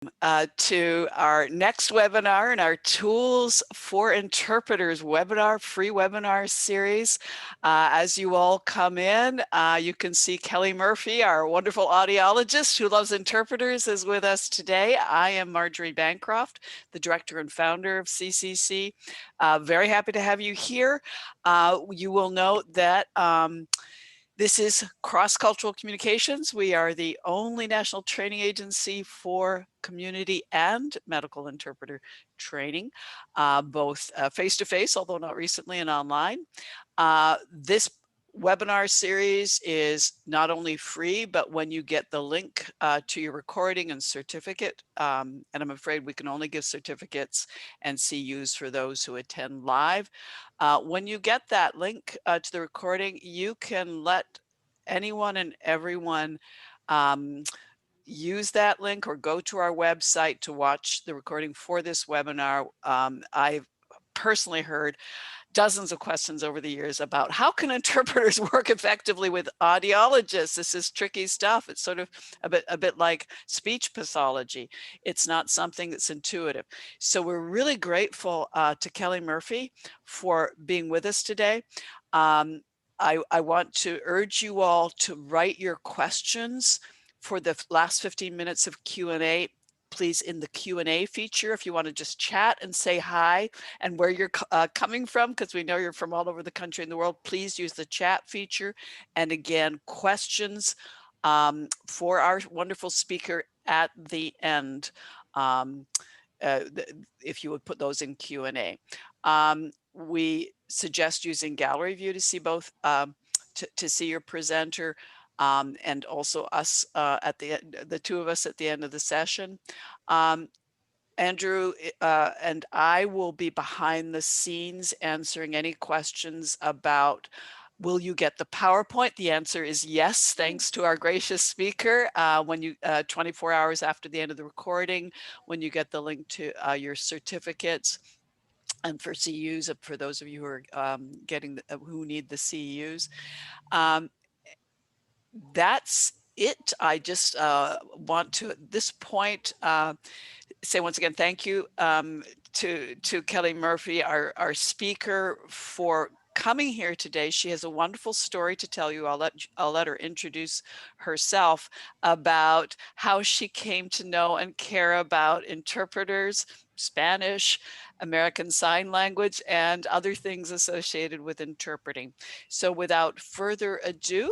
To our next webinar in our Tools for Interpreters webinar, free webinar series. As you all come in, you can see Kelly Murphy, our wonderful audiologist who loves interpreters, is with us today. I am Marjorie Bancroft, the director and founder of CCC. Very happy to have you here. You will note that this is cross-cultural communications. We are the only national training agency for community and medical interpreter training, both face-to-face, although not recently, and online. This webinar series is not only free, but when you get the link to your recording and certificate, and I'm afraid we can only give certificates and CUs for those who attend live. When you get that link to the recording, you can let anyone and everyone use that link or go to our website to watch the recording for this webinar. I've personally heard dozens of questions over the years about how can interpreters work effectively with audiologists. This is tricky stuff. It's sort of a bit like speech pathology. It's not something that's intuitive. So we're really grateful to Kelly Murphy for being with us today. I want to urge you all to write your questions for the last 15 minutes of Q&A. Please, in the Q&A feature, if you want to just chat and say hi and where you're coming from, because we know you're from all over the country and the world, please use the chat feature. And again, questions for our wonderful speaker at the end, if you would put those in Q&A. We suggest using gallery view to see both, to see your presenter, and also us at the two of us at the end of the session. Andrew and I will be behind the scenes answering any questions about, will you get the PowerPoint? The answer is yes, thanks to our gracious speaker. When you 24 hours after the end of the recording, when you get the link to your certificates. And for CUs, for those of you who are who need the CUs. That's it. I just want to, at this point, say once again, thank you to Kelly Murphy, our speaker, for coming here today. She has a wonderful story to tell you. I'll let her introduce herself about how she came to know and care about interpreters, Spanish, American Sign Language, and other things associated with interpreting. So without further ado,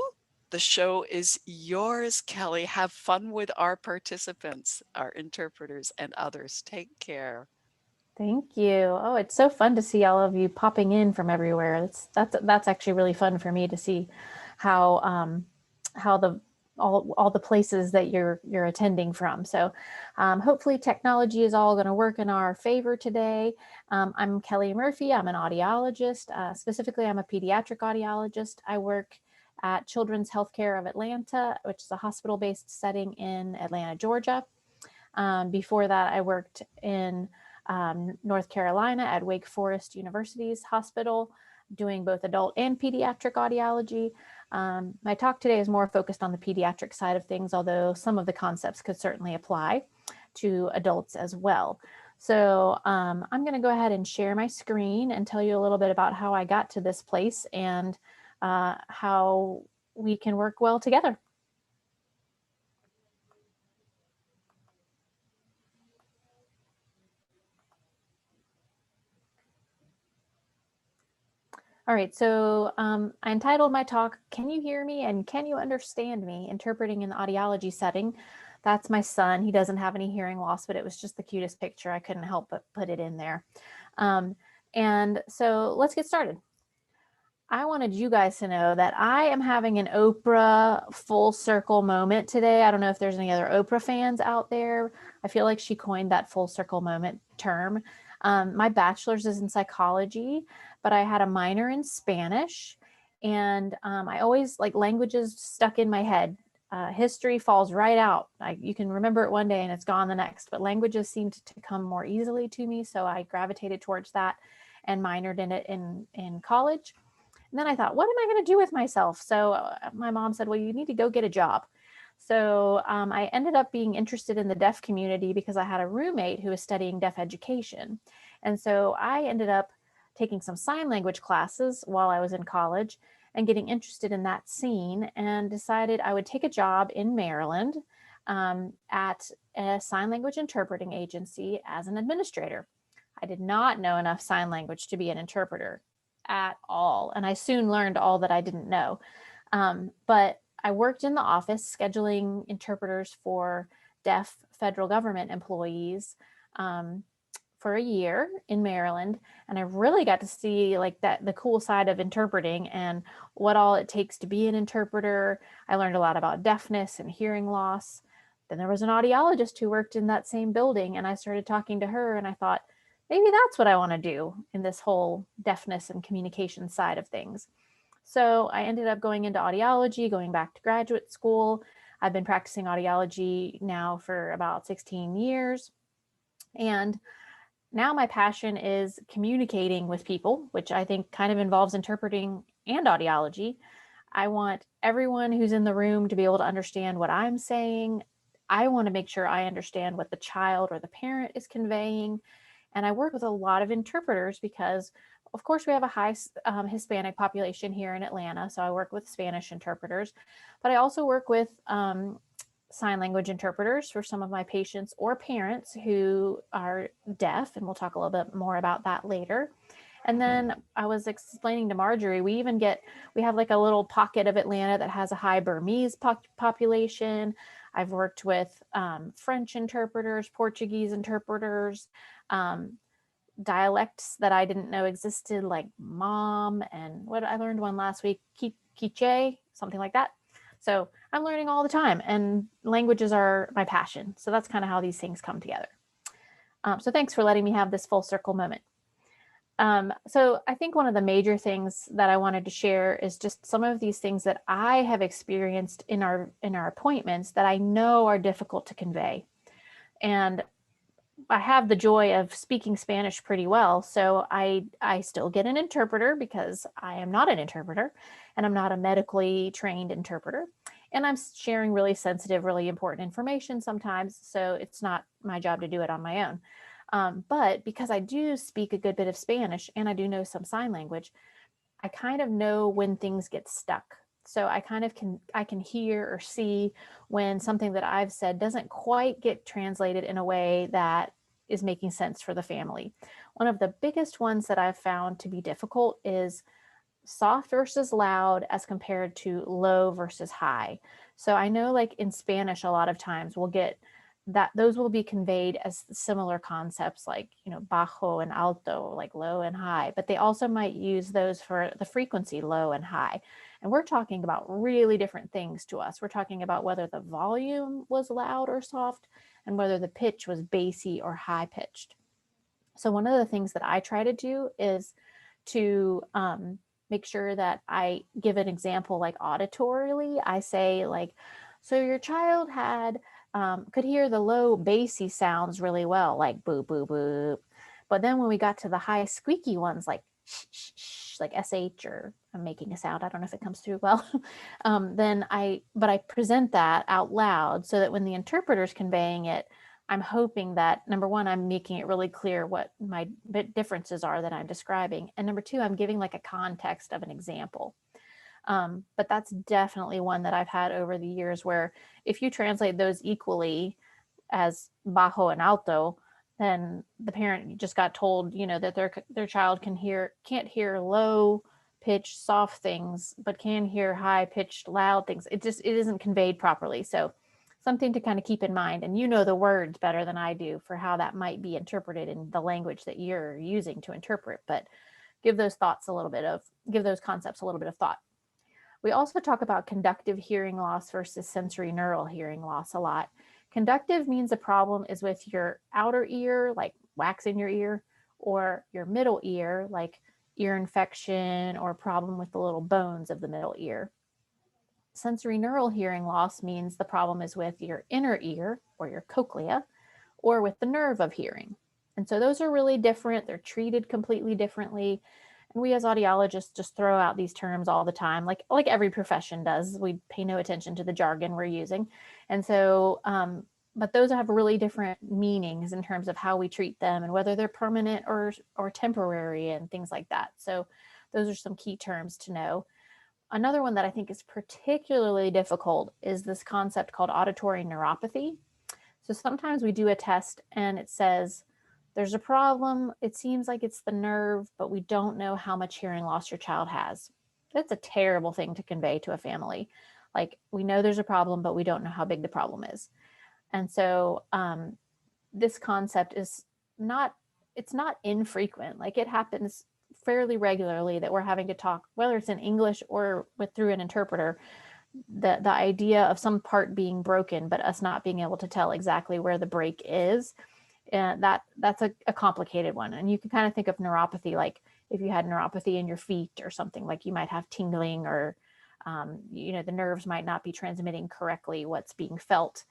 the show is yours, Kelly. Have fun with our participants, our interpreters, and others. Take care. Thank you. Oh, it's so fun to see all of you popping in from everywhere. That's actually really fun for me to see how all the places that you're attending from. So hopefully technology is all going to work in our favor today. I'm Kelly Murphy. I'm an audiologist. Specifically, I'm a pediatric audiologist. I work at Children's Healthcare of Atlanta, which is a hospital-based setting in Atlanta, Georgia. Before that, I worked in North Carolina at Wake Forest University's hospital, doing both adult and pediatric audiology. My talk today is more focused on the pediatric side of things, although some of the concepts could certainly apply to adults as well. So I'm going to go ahead and share my screen and tell you a little bit about how I got to this place and how we can work well together. All right, so I entitled my talk, Can You Hear Me and Can You Understand Me? Interpreting in the Audiology Setting. That's my son. He doesn't have any hearing loss, but it was just the cutest picture. I couldn't help but put it in there. And so let's get started. I wanted you guys to know that I am having an Oprah full circle moment today. I don't know if there's any other Oprah fans out there. I feel like she coined that full circle moment term. My bachelor's is in psychology, but I had a minor in Spanish, and I always like languages stuck in my head. History falls right out. You can remember it one day and it's gone the next, but languages seemed to come more easily to me. So I gravitated towards that and minored in it in college. And then I thought, what am I going to do with myself? So my mom said, well, you need to go get a job. So I ended up being interested in the deaf community because I had a roommate who was studying deaf education. And so I ended up taking some sign language classes while I was in college and getting interested in that scene, and decided I would take a job in Maryland at a sign language interpreting agency as an administrator. I did not know enough sign language to be an interpreter at all, and I soon learned all that I didn't know. But I worked in the office scheduling interpreters for deaf federal government employees for a year in Maryland, and I really got to see like the cool side of interpreting and what all it takes to be an interpreter. I learned a lot about deafness and hearing loss. Then there was an audiologist who worked in that same building, and I started talking to her, and I thought, maybe that's what I want to do in this whole deafness and communication side of things. So I ended up going into audiology, going back to graduate school. I've been practicing audiology now for about 16 years. And now my passion is communicating with people, which I think kind of involves interpreting and audiology. I want everyone who's in the room to be able to understand what I'm saying. I want to make sure I understand what the child or the parent is conveying. And I work with a lot of interpreters because, of course, we have a high Hispanic population here in Atlanta. So I work with Spanish interpreters, but I also work with sign language interpreters for some of my patients or parents who are deaf. And we'll talk a little bit more about that later. And then I was explaining to Marjorie, we have like a little pocket of Atlanta that has a high Burmese population. I've worked with French interpreters, Portuguese interpreters, dialects that I didn't know existed, like mom, and what I learned one last week, Quiche, something like that. So I'm learning all the time, and languages are my passion. So that's kind of how these things come together. So thanks for letting me have this full circle moment. So I think one of the major things that I wanted to share is just some of these things that I have experienced in our appointments that I know are difficult to convey. And I have the joy of speaking Spanish pretty well, so I still get an interpreter because I am not an interpreter and I'm not a medically trained interpreter. And I'm sharing really sensitive, really important information sometimes, so it's not my job to do it on my own. But because I do speak a good bit of Spanish and I do know some sign language, I kind of know when things get stuck. So I can hear or see when something that I've said doesn't quite get translated in a way that is making sense for the family. One of the biggest ones that I've found to be difficult is soft versus loud as compared to low versus high. So I know like in Spanish, a lot of times we'll get that those will be conveyed as similar concepts like, bajo and alto, like low and high, but they also might use those for the frequency low and high. And we're talking about really different things to us. We're talking about whether the volume was loud or soft and whether the pitch was bassy or high pitched. So one of the things that I try to do is to make sure that I give an example like auditorily. I say like, so your child could hear the low bassy sounds really well, like boop, boop, boop. But then when we got to the high squeaky ones, like shh, shh, shh, like SH, or I'm making a sound, I don't know if it comes through well, but I present that out loud so that when the interpreter's conveying it, I'm hoping that, number one, I'm making it really clear what my differences are that I'm describing. And number two, I'm giving like a context of an example. But that's definitely one that I've had over the years where if you translate those equally as bajo and alto, then the parent just got told, that their child can't hear low pitched soft things, but can hear high pitched loud things. It isn't conveyed properly. So something to kind of keep in mind, and the words better than I do for how that might be interpreted in the language that you're using to interpret, but give those concepts a little bit of thought. We also talk about conductive hearing loss versus sensory neural hearing loss a lot. Conductive means the problem is with your outer ear, like wax in your ear, or your middle ear, like ear infection or problem with the little bones of the middle ear. Sensory neural hearing loss means the problem is with your inner ear or your cochlea or with the nerve of hearing. And so those are really different. They're treated completely differently. And we as audiologists just throw out these terms all the time, like every profession does. We pay no attention to the jargon we're using. And so, but those have really different meanings in terms of how we treat them and whether they're permanent or temporary and things like that. So those are some key terms to know. Another one that I think is particularly difficult is this concept called auditory neuropathy. So sometimes we do a test and it says, there's a problem. It seems like it's the nerve, but we don't know how much hearing loss your child has. That's a terrible thing to convey to a family. Like, we know there's a problem, but we don't know how big the problem is. And so this concept is it's not infrequent. Like, it happens fairly regularly that we're having to talk, whether it's in English or through an interpreter, the idea of some part being broken, but us not being able to tell exactly where the break is. And that's a complicated one. And you can kind of think of neuropathy, like if you had neuropathy in your feet or something, like you might have tingling or, the nerves might not be transmitting correctly what's being felt.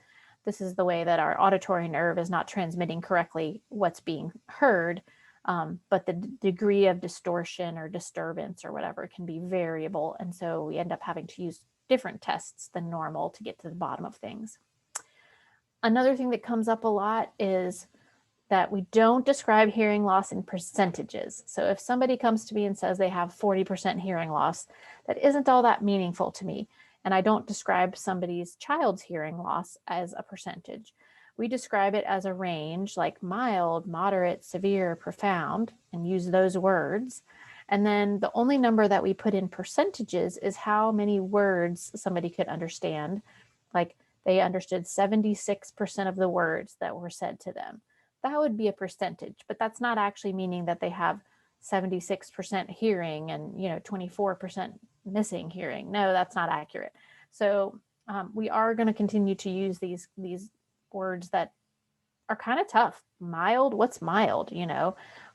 This is the way that our auditory nerve is not transmitting correctly what's being heard, but the degree of distortion or disturbance or whatever can be variable. And so we end up having to use different tests than normal to get to the bottom of things. Another thing that comes up a lot is that we don't describe hearing loss in percentages. So if somebody comes to me and says they have 40% hearing loss, that isn't all that meaningful to me. And I don't describe somebody's child's hearing loss as a percentage. We describe it as a range, like mild, moderate, severe, profound, and use those words. And then the only number that we put in percentages is how many words somebody could understand. Like, they understood 76% of the words that were said to them. That would be a percentage, but that's not actually meaning that they have 76% hearing and 24% missing hearing. No, that's not accurate. So we are going to continue to use these words that are kind of tough. Mild, what's mild,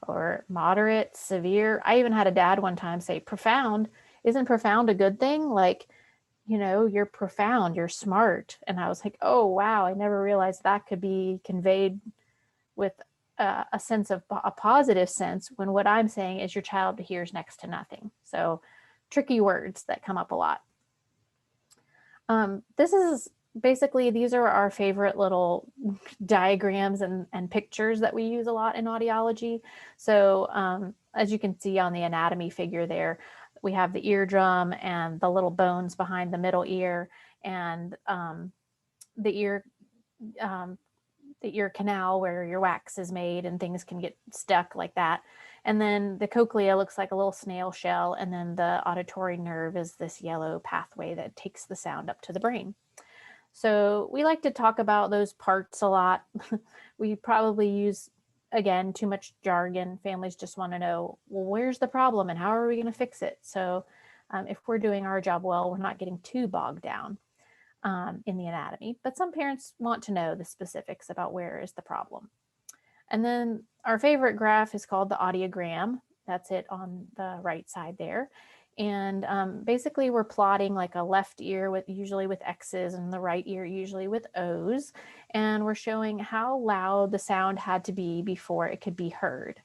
or moderate, severe. I even had a dad one time say, profound. Isn't profound a good thing? Like, you're profound, you're smart. And I was like, oh, wow, I never realized that could be conveyed with a sense of a positive sense, when what I'm saying is your child hears next to nothing. So tricky words that come up a lot. This is basically, these are our favorite little diagrams and pictures that we use a lot in audiology. So as you can see on the anatomy figure there, we have the eardrum and the little bones behind the middle ear, and the ear canal where your wax is made and things can get stuck like that. And then the cochlea looks like a little snail shell. And then the auditory nerve is this yellow pathway that takes the sound up to the brain. So we like to talk about those parts a lot. We probably use, again, too much jargon. Families just want to know, well, where's the problem and how are we going to fix it? So if we're doing our job well, we're not getting too bogged down in the anatomy, but some parents want to know the specifics about where is the problem. And then our favorite graph is called the audiogram. That's it on the right side there. And basically we're plotting like a left ear usually with X's and the right ear usually with O's. And we're showing how loud the sound had to be before it could be heard.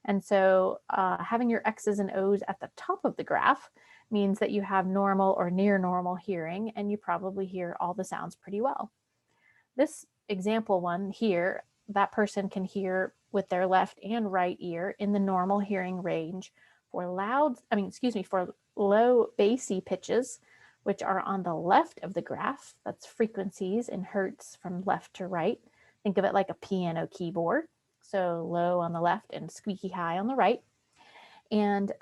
And so having your X's and O's at the top of the graph means that you have normal or near normal hearing, and you probably hear all the sounds pretty well. This example one here, that person can hear with their left and right ear in the normal hearing range for for low bassy pitches, which are on the left of the graph. That's frequencies in hertz from left to right. Think of it like a piano keyboard. So low on the left and squeaky high on the right. And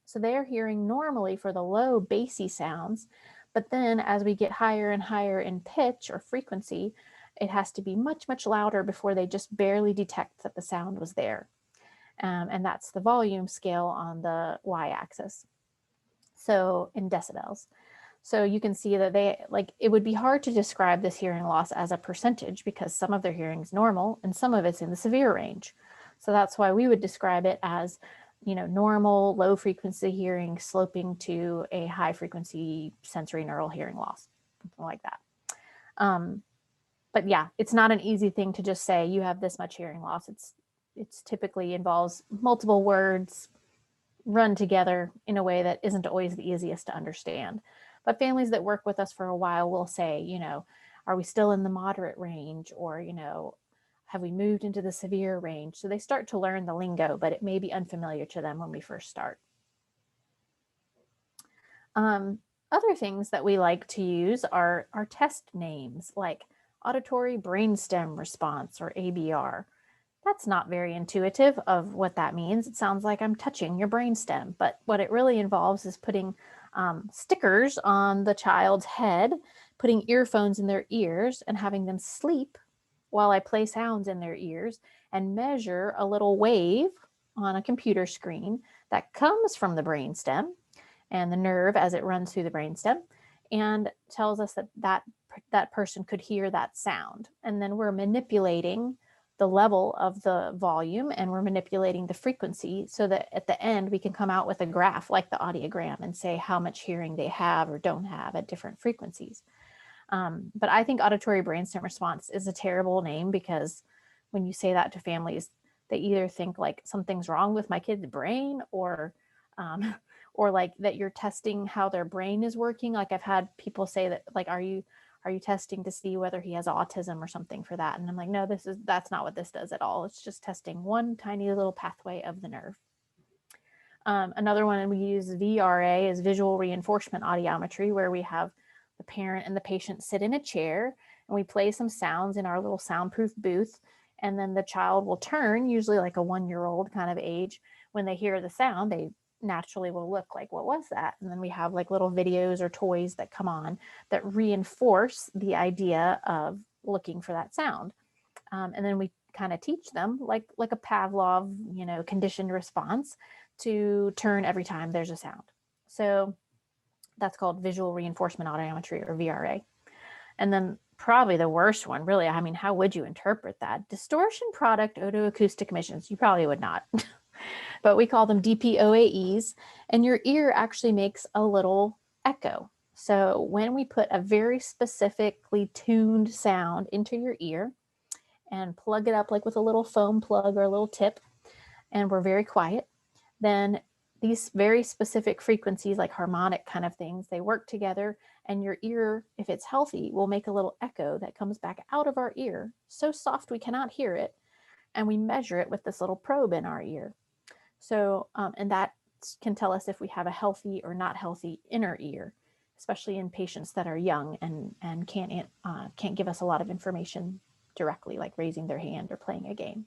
so they're hearing normally for the low bassy sounds, but then as we get higher and higher in pitch or frequency, it has to be much, much louder before they just barely detect that the sound was there. And that's the volume scale on the y-axis. So in decibels. So you can see that it would be hard to describe this hearing loss as a percentage because some of their hearing is normal and some of it's in the severe range. So that's why we would describe it as, normal low frequency hearing sloping to a high frequency sensory neural hearing loss, something like that. But yeah, it's not an easy thing to just say you have this much hearing loss. It's typically involves multiple words, run together in a way that isn't always the easiest to understand. But families that work with us for a while will say, are we still in the moderate range, or, have we moved into the severe range? So they start to learn the lingo, but it may be unfamiliar to them when we first start. Other things that we like to use are test names, like auditory brainstem response, or ABR. That's not very intuitive of what that means. It sounds like I'm touching your brainstem, but what it really involves is putting stickers on the child's head, putting earphones in their ears, and having them sleep while I play sounds in their ears and measure a little wave on a computer screen that comes from the brainstem and the nerve as it runs through the brainstem, and tells us that person could hear that sound. And then we're manipulating the level of the volume, and we're manipulating the frequency so that at the end we can come out with a graph like the audiogram and say how much hearing they have or don't have at different frequencies. But I think auditory brainstem response is a terrible name, because when you say that to families, they either think like something's wrong with my kid's brain, or like that you're testing how their brain is working. Like I've had people say that, like, are you testing to see whether he has autism or something for that? And I'm like, no, that's not what this does at all. It's just testing one tiny little pathway of the nerve. Another one we use, VRA, is visual reinforcement audiometry, where we have the parent and the patient sit in a chair and we play some sounds in our little soundproof booth. And then the child will turn, usually like a 1-year-old kind of age. When they hear the sound, they naturally will look like, what was that? And then we have like little videos or toys that come on that reinforce the idea of looking for that sound. And then we kind of teach them like a Pavlov, conditioned response to turn every time there's a sound. So that's called visual reinforcement audiometry, or VRA. And then probably the worst one, really, I mean, how would you interpret that? Distortion product otoacoustic emissions. You probably would not. But we call them DPOAEs, and your ear actually makes a little echo. So when we put a very specifically tuned sound into your ear and plug it up like with a little foam plug or a little tip, and we're very quiet, then these very specific frequencies, like harmonic kind of things, they work together, and your ear, if it's healthy, will make a little echo that comes back out of our ear, so soft we cannot hear it, and we measure it with this little probe in our ear. So, and that can tell us if we have a healthy or not healthy inner ear, especially in patients that are young and can't give us a lot of information directly, like raising their hand or playing a game.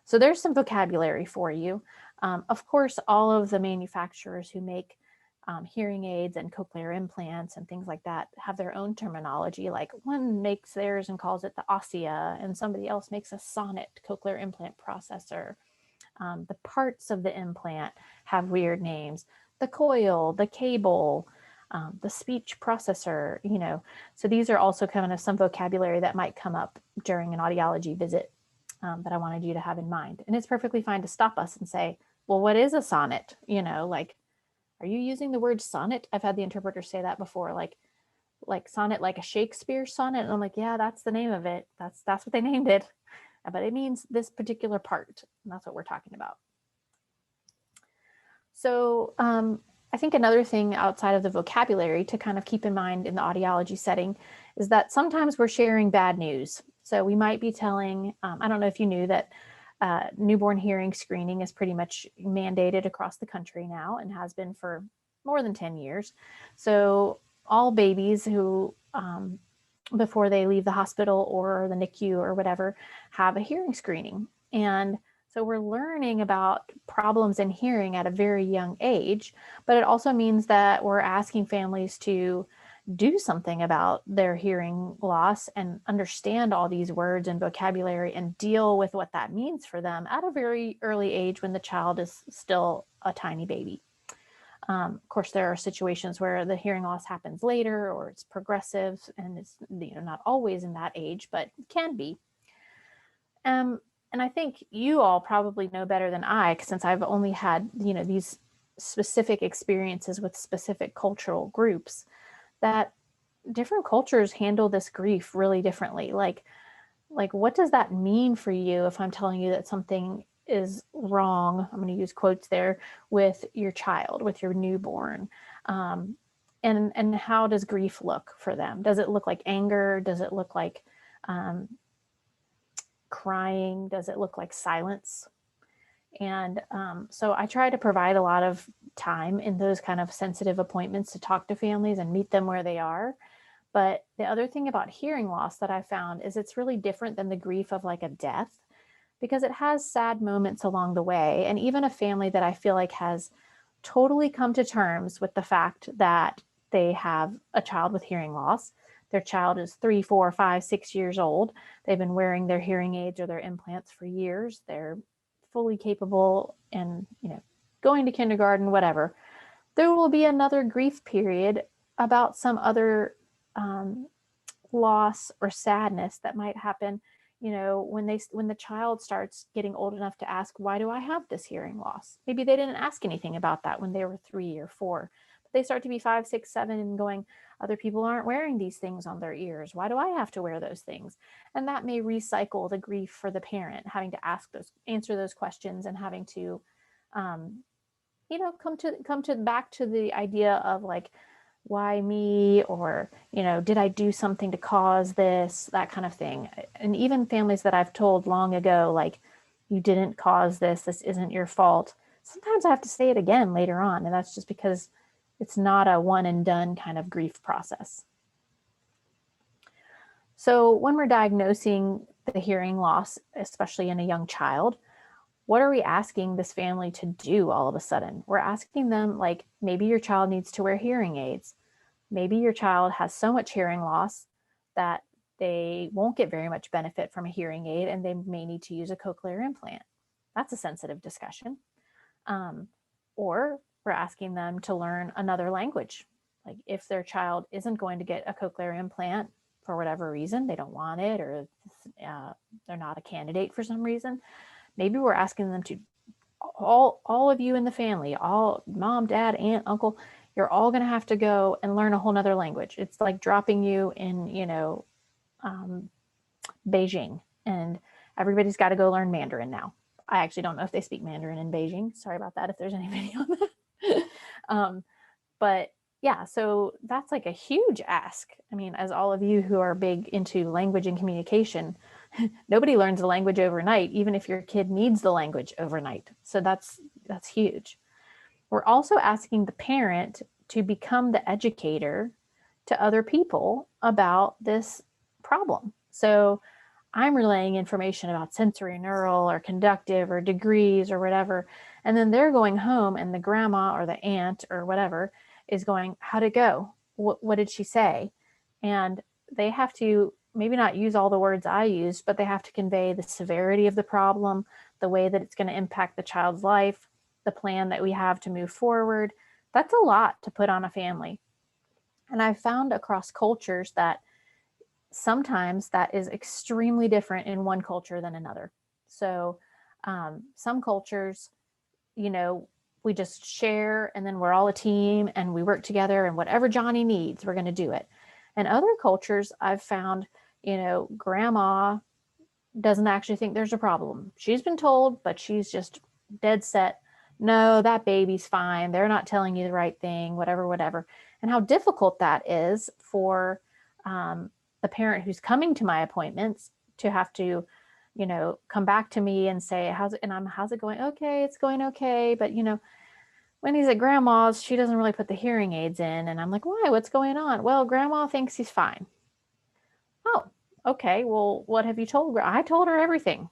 So there's some vocabulary for you. Of course, all of the manufacturers who make hearing aids and cochlear implants and things like that have their own terminology. Like one makes theirs and calls it the ossia, and somebody else makes a sonnet cochlear implant processor. The parts of the implant have weird names: the coil, the cable, the speech processor, So these are also kind of some vocabulary that might come up during an audiology visit that I wanted you to have in mind. And it's perfectly fine to stop us and say, well, what is a sonnet? Like, are you using the word sonnet? I've had the interpreter say that before, like sonnet, like a Shakespeare sonnet. And I'm like, yeah, that's the name of it. That's what they named it. But it means this particular part. And that's what we're talking about. So I think another thing outside of the vocabulary to kind of keep in mind in the audiology setting is that sometimes we're sharing bad news. So we might be telling, I don't know if you knew that newborn hearing screening is pretty much mandated across the country now, and has been for more than 10 years. So all babies who, before they leave the hospital or the NICU or whatever, have a hearing screening. And so we're learning about problems in hearing at a very young age, but it also means that we're asking families to do something about their hearing loss and understand all these words and vocabulary and deal with what that means for them at a very early age when the child is still a tiny baby. Of course, there are situations where the hearing loss happens later, or it's progressive, and it's not always in that age, but it can be. And I think you all probably know better than I, since I've only had these specific experiences with specific cultural groups, that different cultures handle this grief really differently. Like what does that mean for you if I'm telling you that something wrong, I'm going to use quotes there, with your child, with your newborn. And how does grief look for them? Does it look like anger? Does it look like crying? Does it look like silence? And so I try to provide a lot of time in those kind of sensitive appointments to talk to families and meet them where they are. But the other thing about hearing loss that I found is it's really different than the grief of like a death, because it has sad moments along the way. And even a family that I feel like has totally come to terms with the fact that they have a child with hearing loss. Their child is 3, 4, 5, 6 years old. They've been wearing their hearing aids or their implants for years. They're fully capable and, going to kindergarten, whatever. There will be another grief period about some other loss or sadness that might happen, when the child starts getting old enough to ask, why do I have this hearing loss? Maybe they didn't ask anything about that when they were 3 or 4, but they start to be 5, 6, 7 and going, other people aren't wearing these things on their ears. Why do I have to wear those things? And that may recycle the grief for the parent, having to answer those questions, and having to, come to back to the idea of like, why me? Or, did I do something to cause this, that kind of thing. And even families that I've told long ago, like, you didn't cause this isn't your fault. Sometimes I have to say it again later on. And that's just because it's not a one and done kind of grief process. So when we're diagnosing the hearing loss, especially in a young child, what are we asking this family to do all of a sudden? We're asking them, like, maybe your child needs to wear hearing aids. Maybe your child has so much hearing loss that they won't get very much benefit from a hearing aid, and they may need to use a cochlear implant. That's a sensitive discussion. Or we're asking them to learn another language. Like, if their child isn't going to get a cochlear implant for whatever reason, they don't want it, or they're not a candidate for some reason, maybe we're asking them to, all of you in the family, all mom, dad, aunt, uncle, you're all going to have to go and learn a whole nother language. It's like dropping you in, Beijing, and everybody's got to go learn Mandarin now. I actually don't know if they speak Mandarin in Beijing. Sorry about that if there's anybody on that. But yeah, so that's like a huge ask. I mean, as all of you who are big into language and communication, nobody learns the language overnight, even if your kid needs the language overnight. So that's huge. We're also asking the parent to become the educator to other people about this problem. So I'm relaying information about sensory neural or conductive or degrees or whatever, and then they're going home and the grandma or the aunt or whatever is going, how'd it go? What did she say? And they have to maybe not use all the words I used, but they have to convey the severity of the problem, the way that it's going to impact the child's life, the plan that we have to move forward. That's a lot to put on a family. And I've found across cultures that sometimes that is extremely different in one culture than another. So some cultures, we just share, and then we're all a team and we work together, and whatever Johnny needs, we're going to do it. And other cultures, I've found, grandma doesn't actually think there's a problem. She's been told, but she's just dead set. No, that baby's fine. They're not telling you the right thing, whatever. And how difficult that is for the parent who's coming to my appointments to have to, come back to me and say, how's it going? Okay, it's going okay. But, when he's at grandma's, she doesn't really put the hearing aids in. And I'm like, why? What's going on? Well, grandma thinks he's fine. Oh, okay. Well, what have you told her? I told her everything,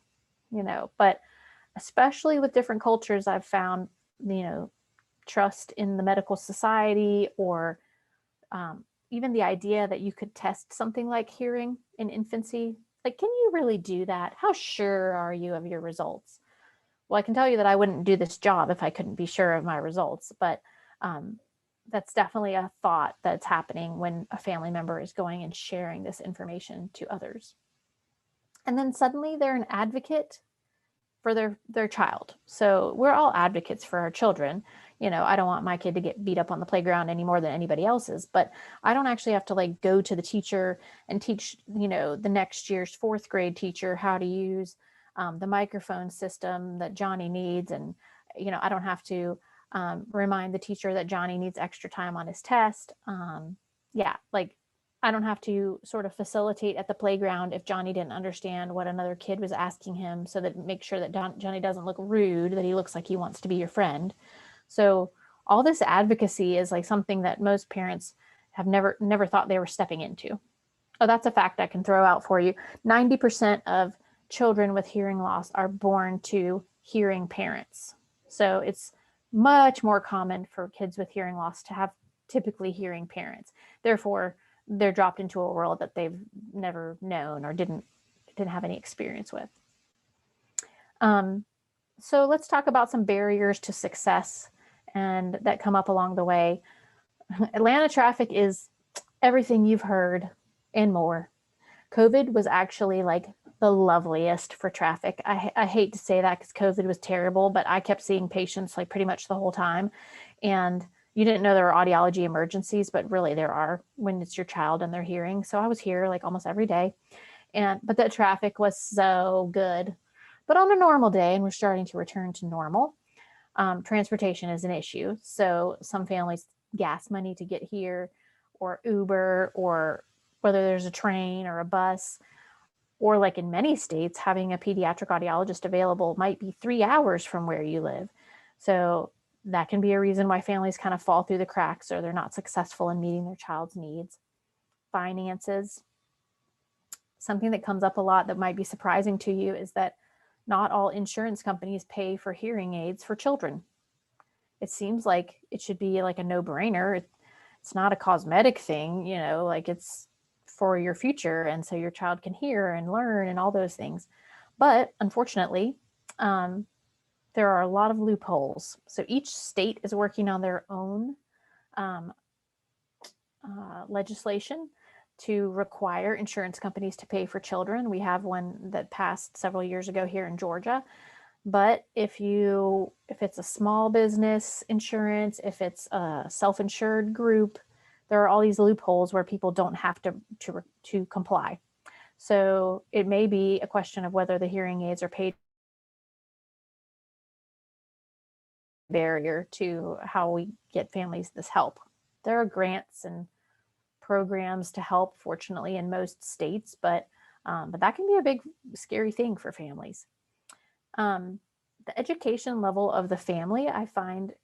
but especially with different cultures, I've found, trust in the medical society, or even the idea that you could test something like hearing in infancy. Like, can you really do that? How sure are you of your results? Well, I can tell you that I wouldn't do this job if I couldn't be sure of my results, but that's definitely a thought that's happening when a family member is going and sharing this information to others. And then suddenly they're an advocate for their child. So we're all advocates for our children. I don't want my kid to get beat up on the playground any more than anybody else's, but I don't actually have to like go to the teacher and teach, the next year's 4th grade teacher how to use the microphone system that Johnny needs. And, I don't have to remind the teacher that Johnny needs extra time on his test. Yeah, like I don't have to sort of facilitate at the playground if Johnny didn't understand what another kid was asking him, so that make sure that Johnny doesn't look rude, that he looks like he wants to be your friend. So all this advocacy is like something that most parents have never thought they were stepping into. Oh, that's a fact I can throw out for you. 90% of children with hearing loss are born to hearing parents. So it's much more common for kids with hearing loss to have typically hearing parents. Therefore, they're dropped into a world that they've never known or didn't have any experience with. So let's talk about some barriers to success and that come up along the way. Atlanta traffic is everything you've heard and more. COVID was actually like the loveliest for traffic. I hate to say that because COVID was terrible, but I kept seeing patients like pretty much the whole time. And you didn't know there were audiology emergencies, but really there are when it's your child and they're hearing. So I was here like almost every day. But the traffic was so good. But on a normal day, and we're starting to return to normal, transportation is an issue. So some families gas money to get here, or Uber, or whether there's a train or a bus, or like in many states, having a pediatric audiologist available might be 3 hours from where you live. So that can be a reason why families kind of fall through the cracks or they're not successful in meeting their child's needs. Finances. Something that comes up a lot that might be surprising to you is that not all insurance companies pay for hearing aids for children. It seems like it should be like a no-brainer. It's not a cosmetic thing, like it's for your future. And so your child can hear and learn and all those things. But unfortunately, there are a lot of loopholes. So each state is working on their own legislation to require insurance companies to pay for children. We have one that passed several years ago here in Georgia. But if it's a small business insurance, if it's a self-insured group, there are all these loopholes where people don't have to comply. So it may be a question of whether the hearing aids are paid barrier to how we get families this help. There are grants and programs to help, fortunately, in most states, but that can be a big, scary thing for families. The education level of the family, I find,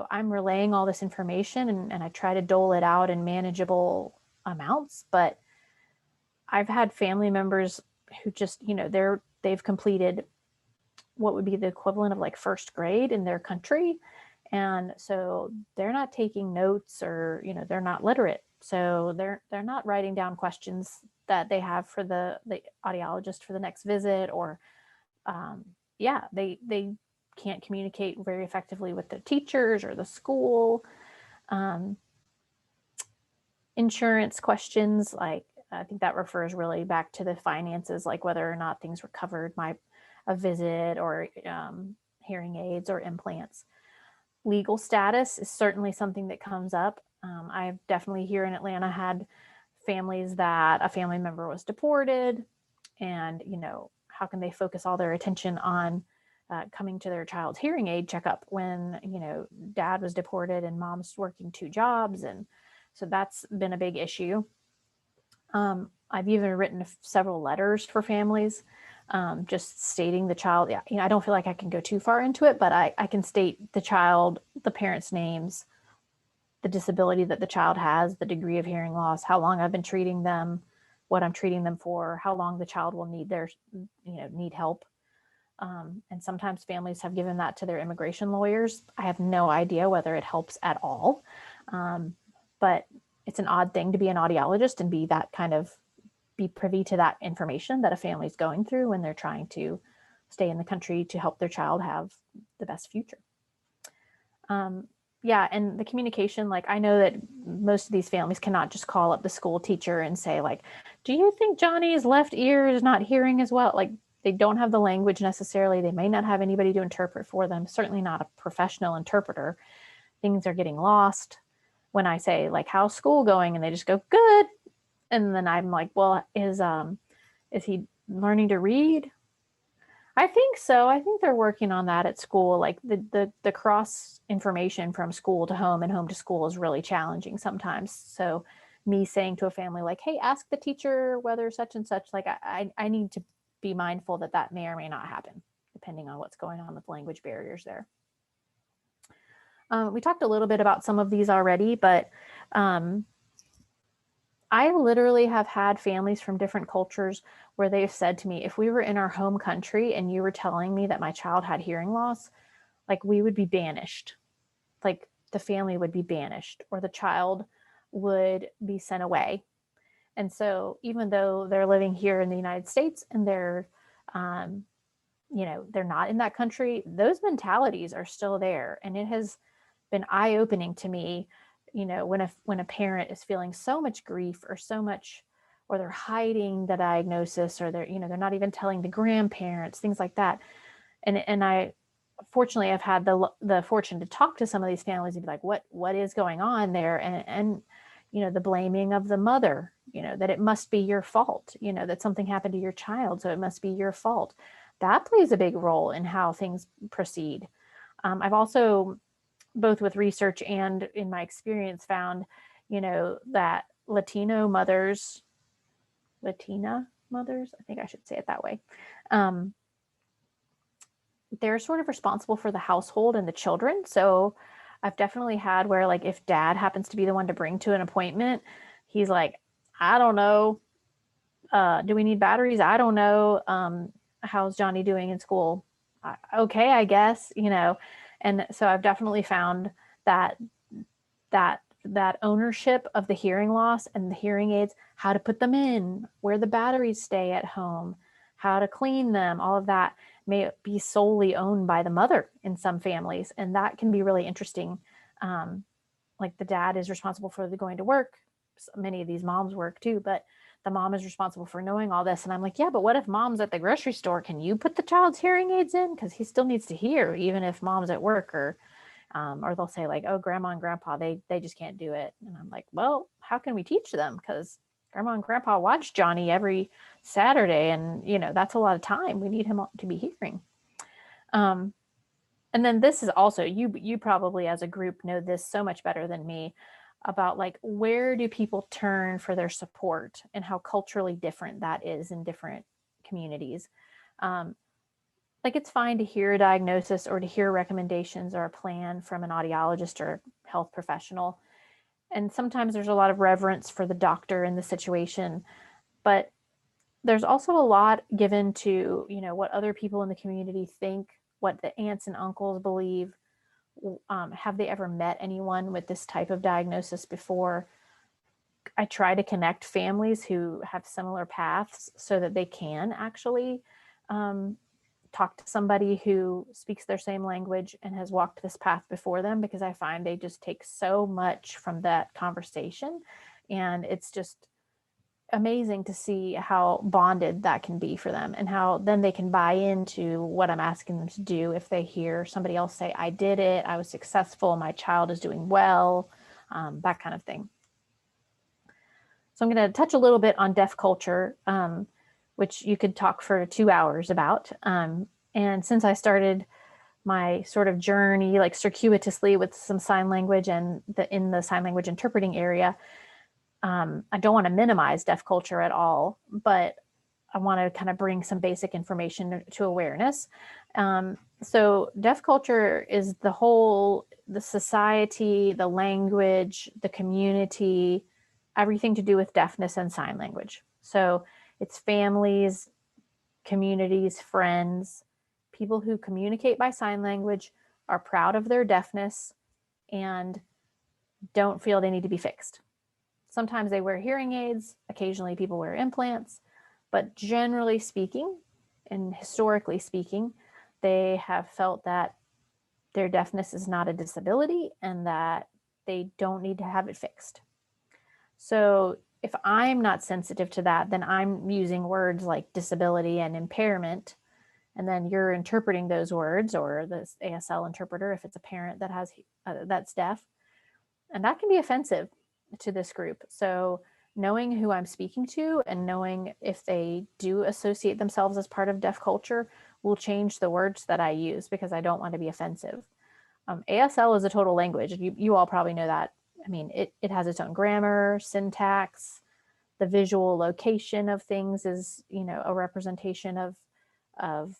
I'm relaying all this information and I try to dole it out in manageable amounts, but I've had family members who just, they've completed what would be the equivalent of like first grade in their country. And so they're not taking notes, or, they're not literate. So they're not writing down questions that they have for the audiologist for the next visit, or they can't communicate very effectively with the teachers or the school. Insurance questions, like I think that refers really back to the finances, like whether or not things were covered, a visit, or hearing aids or implants. Legal status is certainly something that comes up. I've definitely here in Atlanta had families that a family member was deported, and how can they focus all their attention on coming to their child's hearing aid checkup when dad was deported and mom's working 2 jobs. And so that's been a big issue. I've even written several letters for families, just stating the child. I don't feel like I can go too far into it, but I can state the child, the parents' names, the disability that the child has, the degree of hearing loss, how long I've been treating them, what I'm treating them for, how long the child will need help. And sometimes families have given that to their immigration lawyers. I have no idea whether it helps at all. But it's an odd thing to be an audiologist and be privy to that information that a family's going through when they're trying to stay in the country to help their child have the best future. And the communication, like I know that most of these families cannot just call up the school teacher and say like, do you think Johnny's left ear is not hearing as well? Like they don't have the language necessarily. They may not have anybody to interpret for them, certainly not a professional interpreter. Things are getting lost. When I say like, how's school going? And they just go, good. And then I'm like, well, is he learning to read? I think so. I think they're working on that at school. Like the cross information from school to home and home to school is really challenging sometimes. So me saying to a family like, hey, ask the teacher whether such and such, like I need to be mindful that that may or may not happen depending on what's going on with language barriers there. We talked a little bit about some of these already, but I literally have had families from different cultures where they've said to me, if we were in our home country and you were telling me that my child had hearing loss, like we would be banished. Like the family would be banished or the child would be sent away. And so even though they're living here in the United States and they're, they're not in that country, those mentalities are still there. And it has been eye-opening to me, when a parent is feeling so much grief or so much, or they're hiding the diagnosis, or they're not even telling the grandparents, things like that. And I, fortunately, I've had the fortune to talk to some of these families and be like, what is going on there? And the blaming of the mother, that it must be your fault, that something happened to your child, so it must be your fault. That plays a big role in how things proceed. I've also, both with research and in my experience, found, that Latina mothers, I think I should say it that way, they're sort of responsible for the household and the children. So I've definitely had where, like, if dad happens to be the one to bring to an appointment, he's like, I don't know, do we need batteries? I don't know. How's Johnny doing in school? Okay, I guess, And so I've definitely found that ownership of the hearing loss and the hearing aids, how to put them in, where the batteries stay at home, how to clean them, all of that may be solely owned by the mother in some families. And that can be really interesting. Like the dad is responsible for the going to work. Many of these moms work too, but the mom is responsible for knowing all this. And I'm like, yeah, but what if mom's at the grocery store? Can you put the child's hearing aids in? Because he still needs to hear, even if mom's at work. Or they'll say like, oh, grandma and grandpa, they just can't do it. And I'm like, well, how can we teach them? Because grandma and grandpa watch Johnny every Saturday, and that's a lot of time. We need him to be hearing. And then this is also, you probably as a group know this so much better than me, about like, where do people turn for their support and how culturally different that is in different communities. Like it's fine to hear a diagnosis or to hear recommendations or a plan from an audiologist or health professional. And sometimes there's a lot of reverence for the doctor in the situation, but there's also a lot given to, what other people in the community think, what the aunts and uncles believe. Have they ever met anyone with this type of diagnosis before? I try to connect families who have similar paths so that they can actually talk to somebody who speaks their same language and has walked this path before them, because I find they just take so much from that conversation. And it's just amazing to see how bonded that can be for them, and how then they can buy into what I'm asking them to do if they hear somebody else say, I did it, I was successful, my child is doing well, that kind of thing. So I'm going to touch a little bit on deaf culture, which you could talk for 2 hours about. And since I started my sort of journey, like circuitously, with some sign language and in the sign language interpreting area, I don't want to minimize deaf culture at all, but I want to kind of bring some basic information to awareness. So deaf culture is the society, the language, the community, everything to do with deafness and sign language. So it's families, communities, friends, people who communicate by sign language, are proud of their deafness, and don't feel they need to be fixed. Sometimes they wear hearing aids, occasionally people wear implants, but generally speaking, and historically speaking, they have felt that their deafness is not a disability and that they don't need to have it fixed. So if I'm not sensitive to that, then I'm using words like disability and impairment, and then you're interpreting those words, or the ASL interpreter if it's a parent that has that's deaf, and that can be offensive to this group. So knowing who I'm speaking to and knowing if they do associate themselves as part of deaf culture will change the words that I use because I don't want to be offensive. ASL is a total language. You all probably know that. I mean, it has its own grammar, syntax. The visual location of things is, a representation of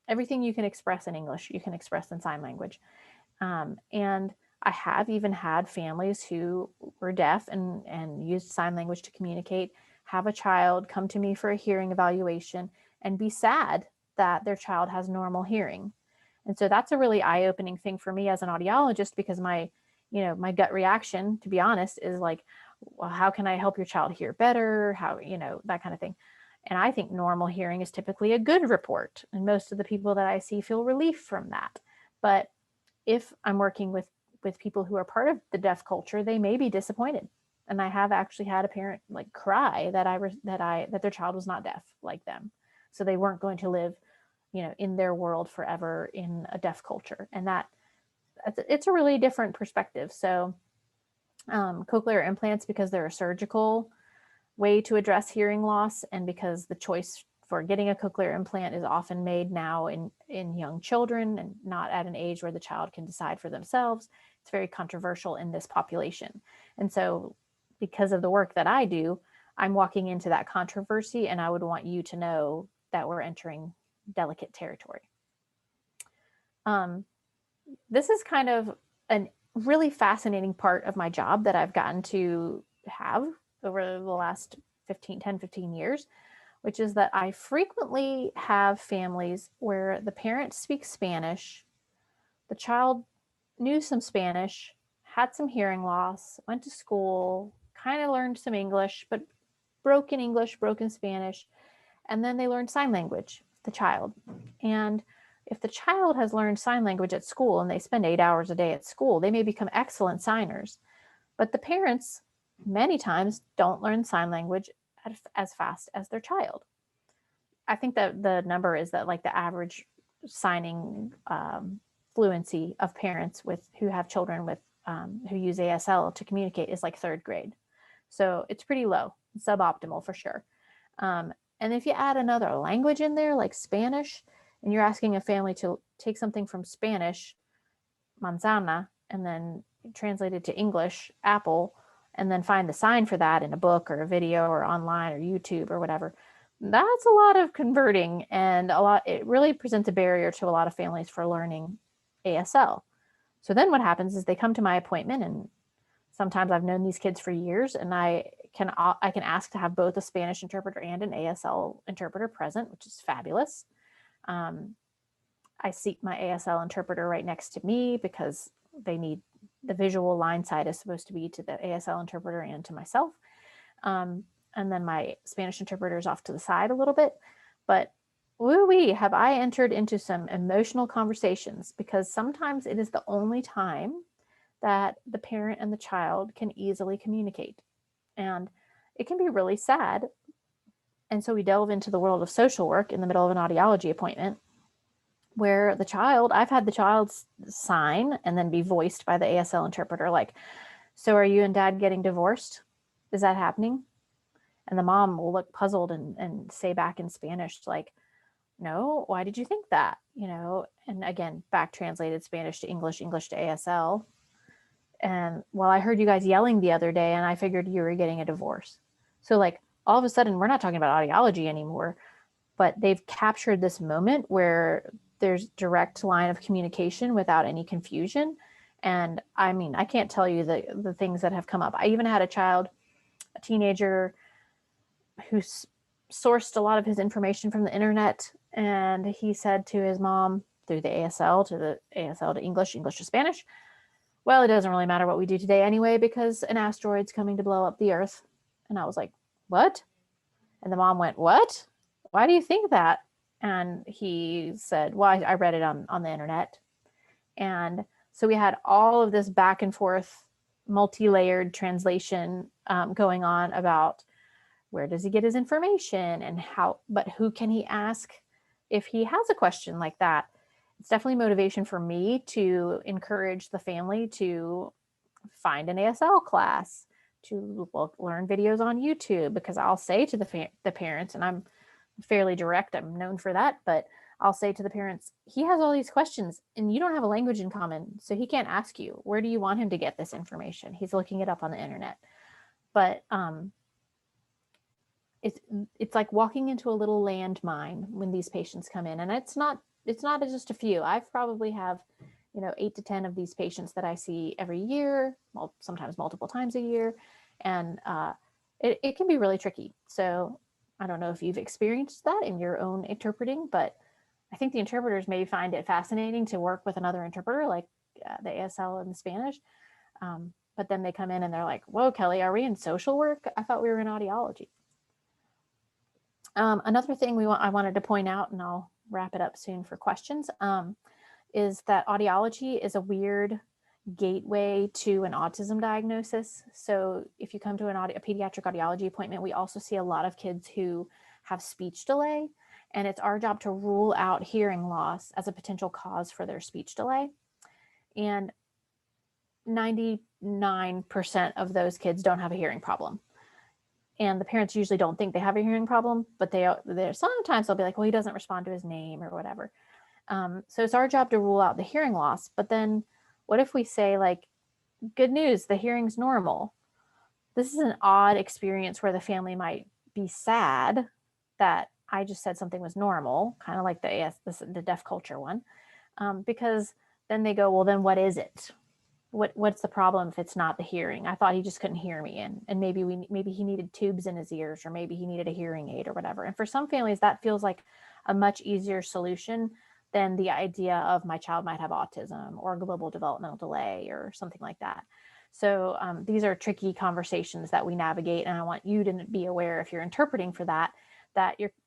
everything you can express in English, you can express in sign language. And I have even had families who were deaf and used sign language to communicate, have a child come to me for a hearing evaluation and be sad that their child has normal hearing. And so that's a really eye-opening thing for me as an audiologist, because my gut reaction, to be honest, is like, well, how can I help your child hear better? How, that kind of thing. And I think normal hearing is typically a good report. And most of the people that I see feel relief from that. But if I'm working with people who are part of the deaf culture, they may be disappointed. And I have actually had a parent like cry that their child was not deaf like them. So they weren't going to live, in their world forever in a deaf culture. And it's a really different perspective. So cochlear implants, because they're a surgical way to address hearing loss, and because the choice for getting a cochlear implant is often made now in young children and not at an age where the child can decide for themselves, it's very controversial in this population. And so because of the work that I do, I'm walking into that controversy, and I would want you to know that we're entering delicate territory. This is kind of a really fascinating part of my job that I've gotten to have over the last 10, 15 years, which is that I frequently have families where the parent speaks Spanish, the child knew some Spanish, had some hearing loss, went to school, kind of learned some English, but broken English, broken Spanish, and then they learned sign language, the child. And if the child has learned sign language at school and they spend 8 hours a day at school, they may become excellent signers. But the parents many times don't learn sign language as fast as their child. I think that the number is that like the average signing fluency of parents who have children with who use ASL to communicate is like 3rd grade. So it's pretty low, suboptimal for sure. And if you add another language in there, like Spanish, and you're asking a family to take something from Spanish, manzana, and then translate it to English, apple, and then find the sign for that in a book or a video or online or YouTube or whatever, that's a lot of converting, and it really presents a barrier to a lot of families for learning ASL. So then what happens is they come to my appointment, and sometimes I've known these kids for years, and I can ask to have both a Spanish interpreter and an ASL interpreter present, which is fabulous. I seat my ASL interpreter right next to me because they need the visual line side is supposed to be to the ASL interpreter and to myself. And then my Spanish interpreter is off to the side a little bit. But woo-wee, have I entered into some emotional conversations, because sometimes it is the only time that the parent and the child can easily communicate. And it can be really sad. And so we delve into the world of social work in the middle of an audiology appointment, where I've had the child sign and then be voiced by the ASL interpreter, like, so are you and dad getting divorced? Is that happening? And the mom will look puzzled and say back in Spanish, like, no, why did you think that? And again, back translated Spanish to English, English to ASL. And well, I heard you guys yelling the other day and I figured you were getting a divorce. So like all of a sudden we're not talking about audiology anymore, but they've captured this moment where there's direct line of communication without any confusion. And I mean, I can't tell you the things that have come up. I even had a teenager who sourced a lot of his information from the internet. And he said to his mom through the ASL to English, English to Spanish, well, it doesn't really matter what we do today anyway, because an asteroid's coming to blow up the Earth. And I was like, what? And the mom went, what? Why do you think that? And he said, well, I read it on the internet. And so we had all of this back and forth, multi-layered translation going on about where does he get his information and but who can he ask if he has a question like that? It's definitely motivation for me to encourage the family to find an ASL class, to learn videos on YouTube, because I'll say to the parents, and I'm fairly direct, I'm known for that, but I'll say to the parents, he has all these questions and you don't have a language in common, so he can't ask you. Where do you want him to get this information? He's looking it up on the internet. But it's like walking into a little landmine when these patients come in, and it's not just a few. I've probably have 8 to 10 of these patients that I see every year, well, sometimes multiple times a year, and it can be really tricky. So I don't know if you've experienced that in your own interpreting, but I think the interpreters may find it fascinating to work with another interpreter, like the ASL in Spanish. But then they come in and they're like, whoa, Kelly, are we in social work? I thought we were in audiology. Another thing I wanted to point out, and I'll wrap it up soon for questions, is that audiology is a weird gateway to an autism diagnosis. So if you come to a pediatric audiology appointment, we also see a lot of kids who have speech delay, and it's our job to rule out hearing loss as a potential cause for their speech delay. And 99% of those kids don't have a hearing problem. And the parents usually don't think they have a hearing problem, but they're sometimes they'll be like, well, he doesn't respond to his name or whatever. So it's our job to rule out the hearing loss. But then what if we say, like, good news, the hearing's normal? This is an odd experience where the family might be sad that I just said something was normal, kind of like the deaf culture one, because then they go, well, then what is it? What's the problem if it's not the hearing? I thought he just couldn't hear me, and maybe he needed tubes in his ears, or maybe he needed a hearing aid or whatever. And for some families, that feels like a much easier solution than the idea of my child might have autism or global developmental delay or something like that. So these are tricky conversations that we navigate, and I want you to be aware, if you're interpreting for that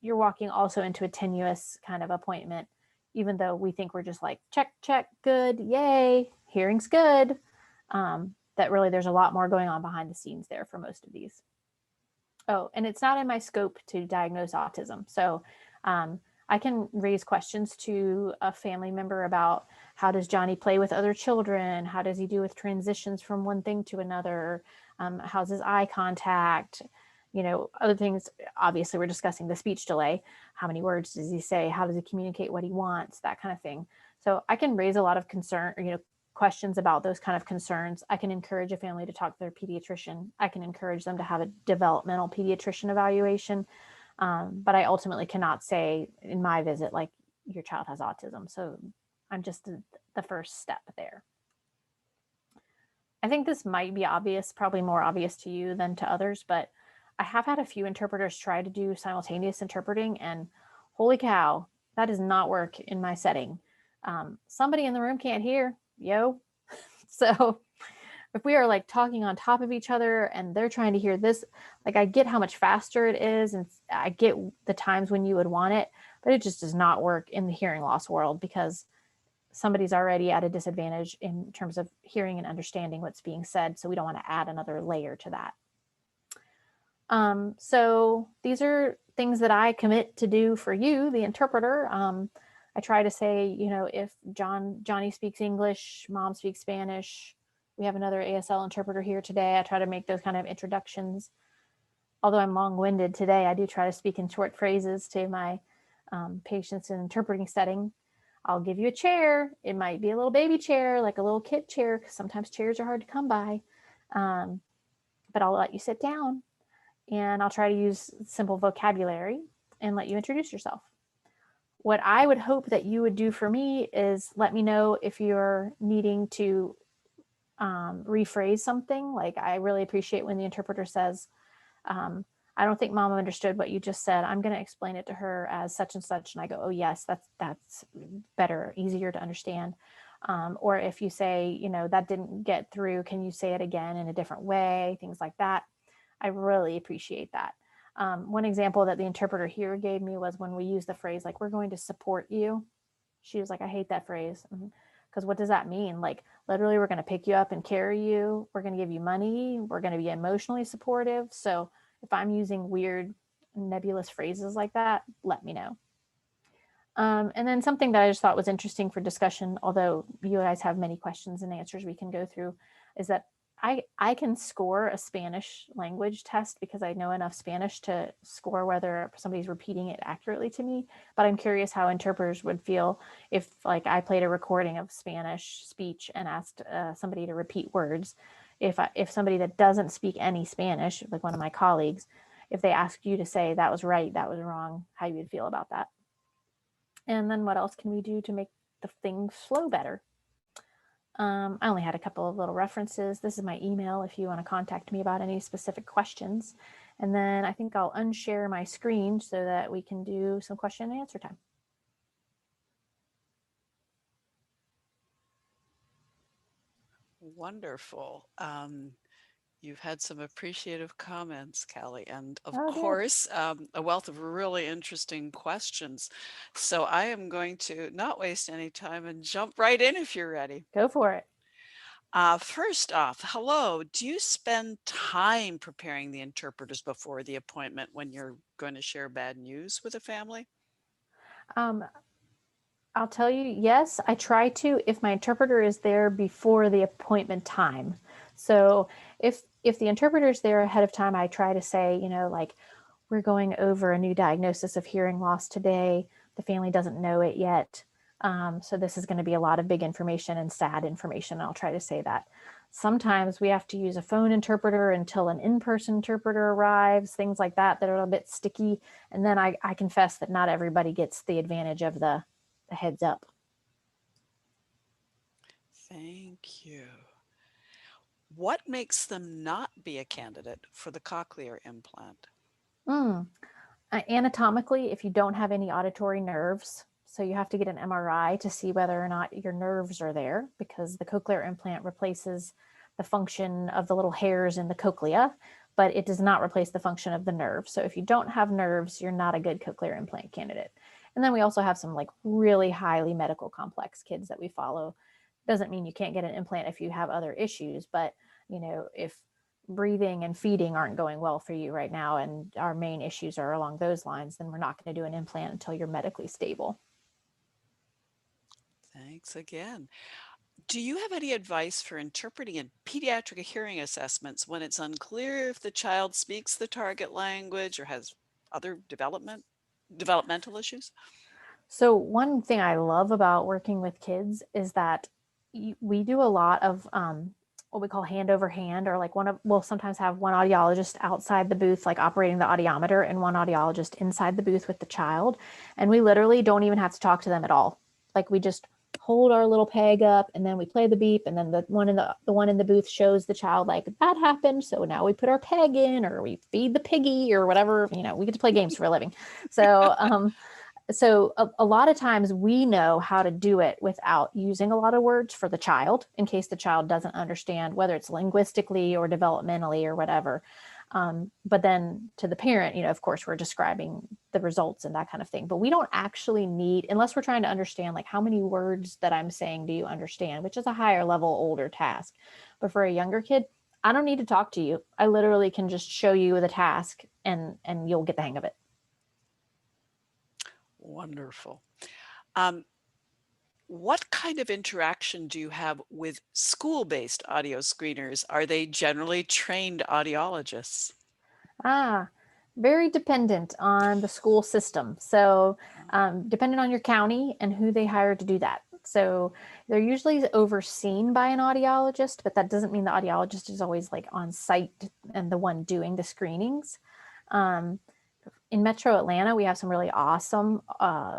you're walking also into a tenuous kind of appointment, even though we think we're just like, check, good, yay, hearing's good, that really there's a lot more going on behind the scenes there for most of these. Oh, and it's not in my scope to diagnose autism. So I can raise questions to a family member about, how does Johnny play with other children? How does he do with transitions from one thing to another? How's his eye contact? Other things. Obviously, we're discussing the speech delay. How many words does he say? How does he communicate what he wants? That kind of thing. So I can raise a lot of concern, questions about those kind of concerns. I can encourage a family to talk to their pediatrician. I can encourage them to have a developmental pediatrician evaluation. But I ultimately cannot say in my visit, like, your child has autism. So I'm just the first step there. I think this might be obvious, probably more obvious to you than to others, but I have had a few interpreters try to do simultaneous interpreting, and holy cow, that does not work in my setting. Somebody in the room can't hear, yo. So if we are like talking on top of each other and they're trying to hear this, like, I get how much faster it is, and I get the times when you would want it, but it just does not work in the hearing loss world, because somebody's already at a disadvantage in terms of hearing and understanding what's being said. So we don't want to add another layer to that. So these are things that I commit to do for you, the interpreter. I try to say, if Johnny speaks English, mom speaks Spanish, we have another ASL interpreter here today. I try to make those kind of introductions. Although I'm long-winded today, I do try to speak in short phrases to my patients in interpreting setting. I'll give you a chair. It might be a little baby chair, like a little kid chair, because sometimes chairs are hard to come by. But I'll let you sit down, and I'll try to use simple vocabulary and let you introduce yourself. What I would hope that you would do for me is let me know if you're needing to rephrase something. Like, I really appreciate when the interpreter says, I don't think mom understood what you just said. I'm going to explain it to her as such and such. And I go, oh yes, that's better, easier to understand. Or if you say, that didn't get through, can you say it again in a different way? Things like that. I really appreciate that. One example that the interpreter here gave me was when we used the phrase, like, we're going to support you. She was like, I hate that phrase. Because what does that mean? Like, literally, we're going to pick you up and carry you. We're going to give you money. We're going to be emotionally supportive. So if I'm using weird, nebulous phrases like that, let me know. And then something that I just thought was interesting for discussion, although you guys have many questions and answers we can go through, is that I can score a Spanish language test because I know enough Spanish to score whether somebody's repeating it accurately to me. But I'm curious how interpreters would feel if, like, I played a recording of Spanish speech and asked somebody to repeat words. If somebody that doesn't speak any Spanish, like one of my colleagues, if they asked you to say that was right, that was wrong, how you would feel about that. And then what else can we do to make the things flow better? I only had a couple of little references. This is my email if you want to contact me about any specific questions. And then I think I'll unshare my screen so that we can do some question and answer time. Wonderful. You've had some appreciative comments, Callie, and of Oh, good. course, a wealth of really interesting questions. So I am going to not waste any time and jump right in if you're ready. Go for it. First off, hello. Do you spend time preparing the interpreters before the appointment when you're going to share bad news with a family? I'll tell you, yes, I try to if my interpreter is there before the appointment time. So if the interpreter is there ahead of time, I try to say, like, we're going over a new diagnosis of hearing loss today. The family doesn't know it yet. So this is going to be a lot of big information and sad information. I'll try to say that. Sometimes we have to use a phone interpreter until an in-person interpreter arrives, things like that that are a bit sticky. And then I confess that not everybody gets the advantage of the heads up. Thank you. What makes them not be a candidate for the cochlear implant? Anatomically, if you don't have any auditory nerves, so you have to get an MRI to see whether or not your nerves are there, because the cochlear implant replaces the function of the little hairs in the cochlea, but it does not replace the function of the nerve. So if you don't have nerves, you're not a good cochlear implant candidate. And then we also have some like really highly medical complex kids that we follow. Doesn't mean you can't get an implant if you have other issues, but if breathing and feeding aren't going well for you right now and our main issues are along those lines, then we're not going to do an implant until you're medically stable. Thanks again. Do you have any advice for interpreting in pediatric hearing assessments when it's unclear if the child speaks the target language or has other developmental issues? So one thing I love about working with kids is that we do a lot of what we call hand over hand, or like we'll sometimes have one audiologist outside the booth, like operating the audiometer, and one audiologist inside the booth with the child. And we literally don't even have to talk to them at all. Like, we just hold our little peg up and then we play the beep, and then the one in the booth shows the child like that happened. So now we put our peg in, or we feed the piggy, or whatever, we get to play games for a living. So a lot of times we know how to do it without using a lot of words for the child, in case the child doesn't understand, whether it's linguistically or developmentally or whatever. But then to the parent, of course, we're describing the results and that kind of thing. But we don't actually need, unless we're trying to understand, like, how many words that I'm saying do you understand, which is a higher level, older task. But for a younger kid, I don't need to talk to you. I literally can just show you the task and you'll get the hang of it. Wonderful. What kind of interaction do you have with school-based audio screeners? Are they generally trained audiologists? Very dependent on the school system. So depending on your county and who they hire to do that. So they're usually overseen by an audiologist, but that doesn't mean the audiologist is always like on site and the one doing the screenings. In Metro Atlanta, we have some really awesome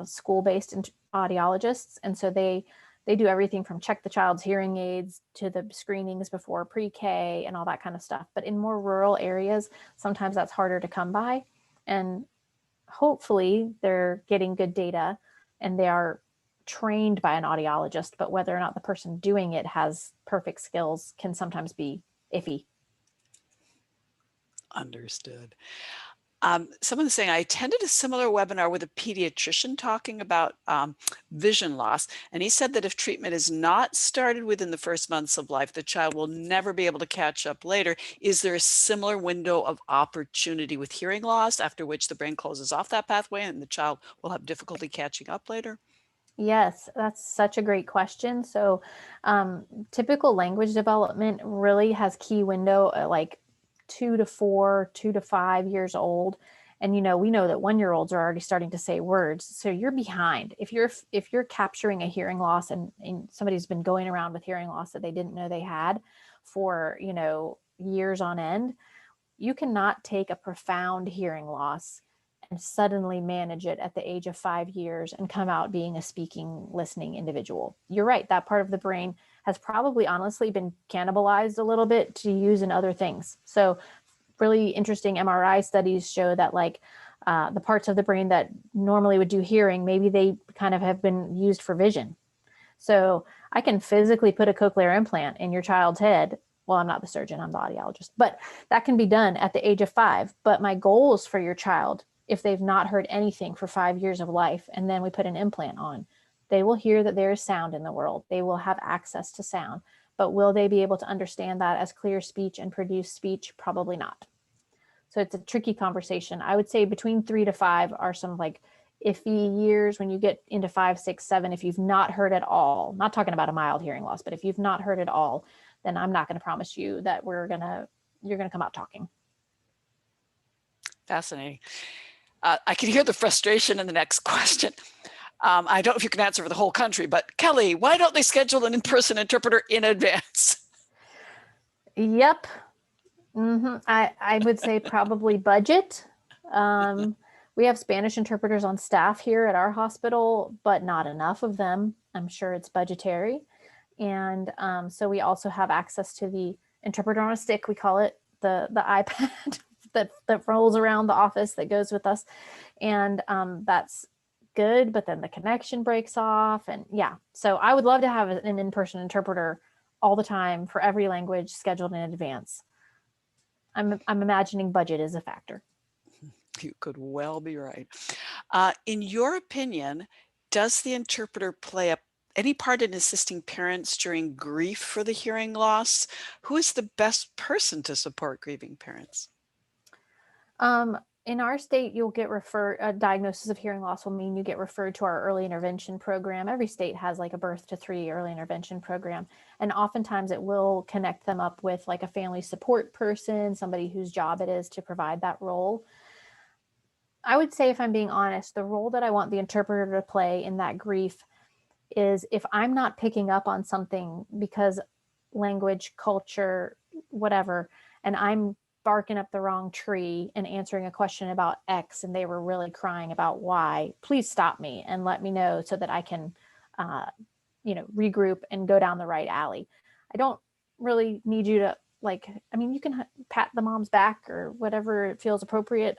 school-based audiologists. And so they do everything from check the child's hearing aids to the screenings before pre-K and all that kind of stuff. But in more rural areas, sometimes that's harder to come by. And hopefully they're getting good data and they are trained by an audiologist, but whether or not the person doing it has perfect skills can sometimes be iffy. Understood. Someone's saying, I attended a similar webinar with a pediatrician talking about vision loss. And he said that if treatment is not started within the first months of life, the child will never be able to catch up later. Is there a similar window of opportunity with hearing loss, after which the brain closes off that pathway and the child will have difficulty catching up later? Yes, that's such a great question. So, typical language development really has key window at like 2 to 4, 2 to 5 years old. And we know that 1-year-olds are already starting to say words. So you're behind. If you're capturing a hearing loss and somebody's been going around with hearing loss that they didn't know they had for, years on end, you cannot take a profound hearing loss and suddenly manage it at the age of 5 years and come out being a speaking, listening individual. You're right. That part of the brain has probably honestly been cannibalized a little bit to use in other things. So really interesting MRI studies show that the parts of the brain that normally would do hearing, maybe they kind of have been used for vision. So I can physically put a cochlear implant in your child's head. Well, I'm not the surgeon, I'm the audiologist, but that can be done at the age of 5. But my goals for your child, if they've not heard anything for 5 years of life, and then we put an implant on, they will hear that there is sound in the world. They will have access to sound, but will they be able to understand that as clear speech and produce speech? Probably not. So it's a tricky conversation. I would say between 3 to 5 are some iffy years. When you get into 5, 6, 7, if you've not heard at all, not talking about a mild hearing loss, but if you've not heard at all, then I'm not going to promise you that you're going to come out talking. Fascinating. I can hear the frustration in the next question. I don't know if you can answer for the whole country, but Kelly, why don't they schedule an in-person interpreter in advance? Yep. I would say probably budget. We have Spanish interpreters on staff here at our hospital, but not enough of them. I'm sure it's budgetary. And so we also have access to the interpreter on a stick, we call it, the iPad that rolls around the office that goes with us. And that's good, but then the connection breaks off. And yeah, so I would love to have an in-person interpreter all the time for every language scheduled in advance. I'm imagining budget is a factor. You could well be right. In your opinion, does the interpreter play any part in assisting parents during grief for the hearing loss? Who is the best person to support grieving parents? In our state, you'll get referred, a diagnosis of hearing loss will mean you get referred to our early intervention program. Every state has like a birth to 3 early intervention program. And oftentimes it will connect them up with like a family support person, somebody whose job it is to provide that role. I would say, if I'm being honest, the role that I want the interpreter to play in that grief is if I'm not picking up on something because language, culture, whatever, and I'm barking up the wrong tree and answering a question about X and they were really crying about Y, please stop me and let me know so that I can, regroup and go down the right alley. I don't really need you to you can pat the mom's back or whatever feels appropriate.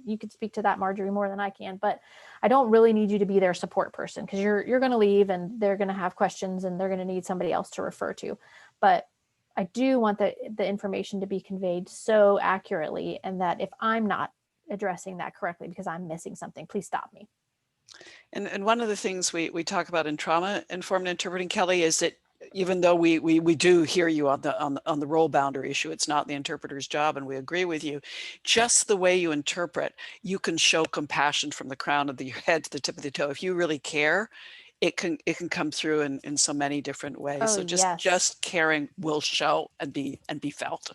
You could speak to that, Marjorie, more than I can, but I don't really need you to be their support person, because you're going to leave and they're going to have questions and they're going to need somebody else to refer to. But I do want the information to be conveyed so accurately, and that if I'm not addressing that correctly because I'm missing something, please stop me. And one of the things we talk about in trauma-informed interpreting, Kelly, is that even though we do hear you on the role boundary issue, it's not the interpreter's job, and we agree with you. Just the way you interpret, you can show compassion from the crown of your head to the tip of the toe. If you really care, it can come through in so many different ways. Oh, so just caring will show and be felt.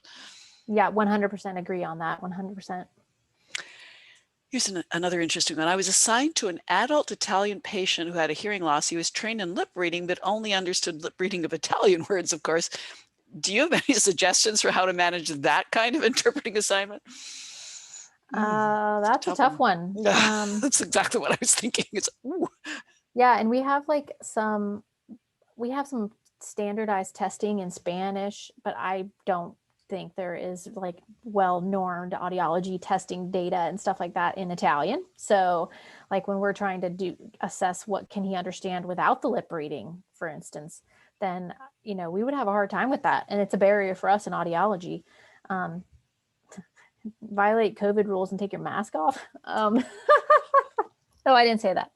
Yeah, 100% agree on that. 100%. Here's another interesting one. I was assigned to an adult Italian patient who had a hearing loss. He was trained in lip reading, but only understood lip reading of Italian words, of course. Do you have any suggestions for how to manage that kind of interpreting assignment? That's a tough one. That's exactly what I was thinking. Yeah, and we have some standardized testing in Spanish, but I don't think there is well-normed audiology testing data and stuff like that in Italian. So when we're trying to assess what can he understand without the lip reading, for instance, then we would have a hard time with that, and it's a barrier for us in audiology. Violate COVID rules and take your mask off. No, I didn't say that.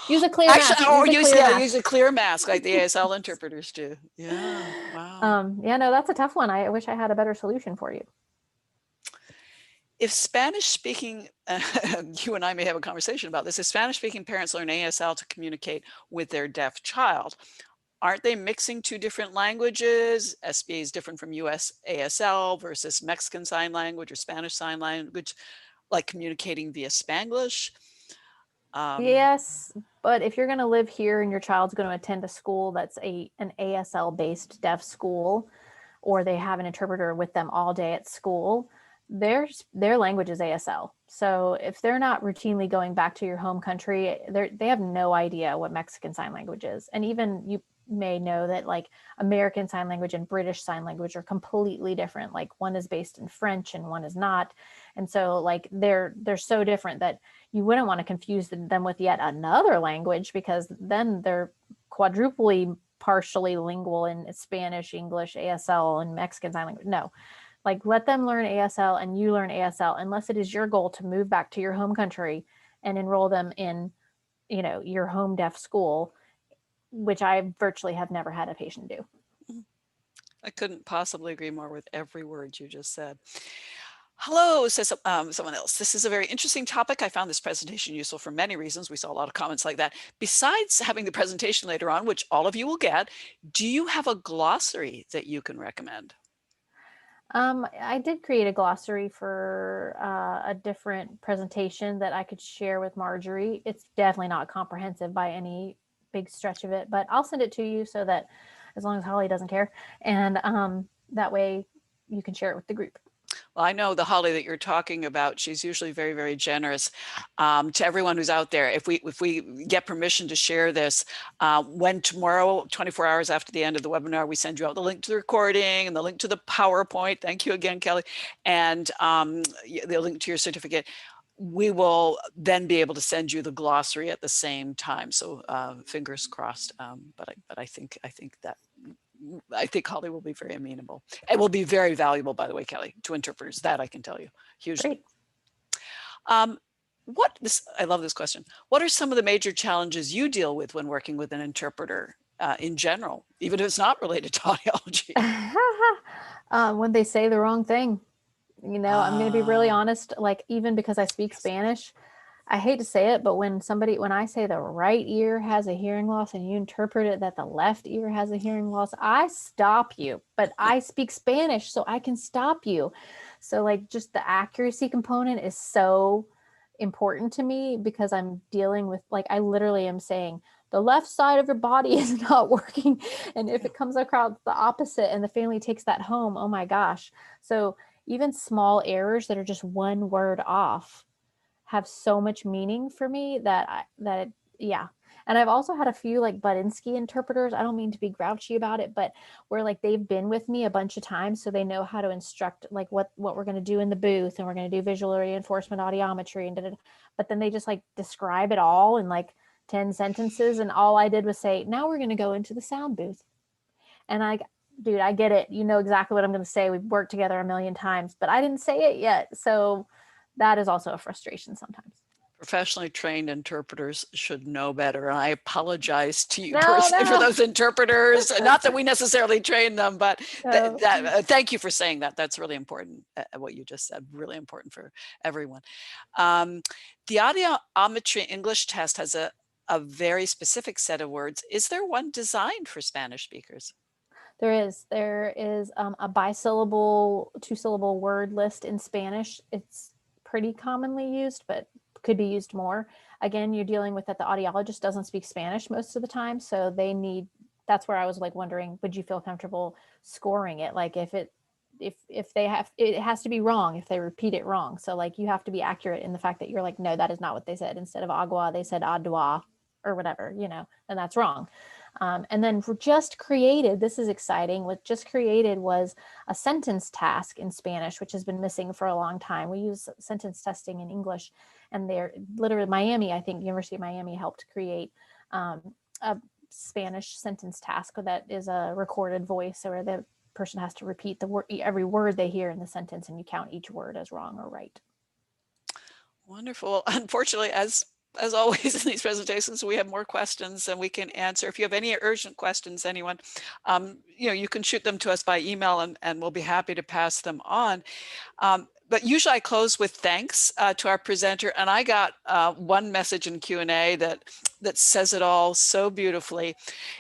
Use a clear mask. Use a clear mask like the ASL interpreters do. Yeah. Wow. No, that's a tough one. I wish I had a better solution for you. If Spanish speaking, you and I may have a conversation about this, if Spanish speaking parents learn ASL to communicate with their deaf child, aren't they mixing two different languages? SBA is different from US ASL versus Mexican Sign Language or Spanish Sign Language, like communicating via Spanglish. Yes, but if you're going to live here and your child's going to attend a school that's an ASL based deaf school, or they have an interpreter with them all day at school, their language is ASL. So if they're not routinely going back to your home country, they have no idea what Mexican Sign Language is. And even you may know that like American Sign Language and British Sign Language are completely different. Like one is based in French and one is not. And so like they're so different that you wouldn't want to confuse them with yet another language, because then they're quadruply partially lingual in Spanish, English, ASL, and Mexican Sign Language. No, like let them learn ASL and you learn ASL, unless it is your goal to move back to your home country and enroll them in, you know, your home deaf school, which I virtually have never had a patient do. I couldn't possibly agree more with every word you just said. Hello, says someone else. This is a very interesting topic. I found this presentation useful for many reasons. We saw a lot of comments like that. Besides having the presentation later on, which all of you will get, do you have a glossary that you can recommend? I did create a glossary for a different presentation that I could share with Marjorie. It's definitely not comprehensive by any big stretch of it, but I'll send it to you so that as long as Holly doesn't care, and that way you can share it with the group. Well, I know the Holly that you're talking about, she's usually very, very generous to everyone who's out there. If we get permission to share this, when tomorrow, 24 hours after the end of the webinar, we send you out the link to the recording and the link to the PowerPoint. Thank you again, Kelly. And the link to your certificate. We will then be able to send you the glossary at the same time. So fingers crossed. But I think Holly will be very amenable. It will be very valuable, by the way, Kelly, to interpreters. That I can tell you, hugely. I love this question. What are some of the major challenges you deal with when working with an interpreter in general, even if it's not related to audiology? When they say the wrong thing, you know, I'm going to be really honest, like even because I speak Spanish, I hate to say it, but when I say the right ear has a hearing loss and you interpret it that the left ear has a hearing loss, I stop you. But I speak Spanish, so I can stop you. So like just the accuracy component is so important to me, because I'm dealing with, like, I literally am saying the left side of your body is not working. And if it comes across the opposite and the family takes that home, oh my gosh. So even small errors that are just one word off have so much meaning for me yeah. And I've also had a few like Budinsky interpreters. I don't mean to be grouchy about it, but where like they've been with me a bunch of times, so they know how to instruct like what we're going to do in the booth, and we're going to do visual reinforcement audiometry, and but then they just like describe it all in like 10 sentences, and all I did was say, now we're going to go into the sound booth. And dude, I get it. You know exactly what I'm going to say. We've worked together a million times, but I didn't say it yet. So that is also a frustration sometimes. Professionally trained interpreters should know better. And I apologize to you personally for those interpreters. Not that we necessarily train them, but thank you for saying that. That's really important, what you just said, really important for everyone. The audiometry English test has a very specific set of words. Is there one designed for Spanish speakers? There is a bisyllable, two-syllable word list in Spanish. It's pretty commonly used, but could be used more. Again, you're dealing with that the audiologist doesn't speak Spanish most of the time, so that's where I was like wondering, would you feel comfortable scoring it? Like if it has to be wrong if they repeat it wrong. So like you have to be accurate in the fact that you're like, no, that is not what they said. Instead of agua, they said adua or whatever, you know, and that's wrong. And then this is exciting, what just created was a sentence task in Spanish, which has been missing for a long time. We use sentence testing in English, and they're literally University of Miami helped create a Spanish sentence task that is a recorded voice, where the person has to repeat every word they hear in the sentence, and you count each word as wrong or right. Wonderful. Unfortunately, as always in these presentations, we have more questions than we can answer. If you have any urgent questions, anyone, you can shoot them to us by email, and we'll be happy to pass them on. but usually I close with thanks to our presenter. And I got one message in Q&A that says it all so beautifully.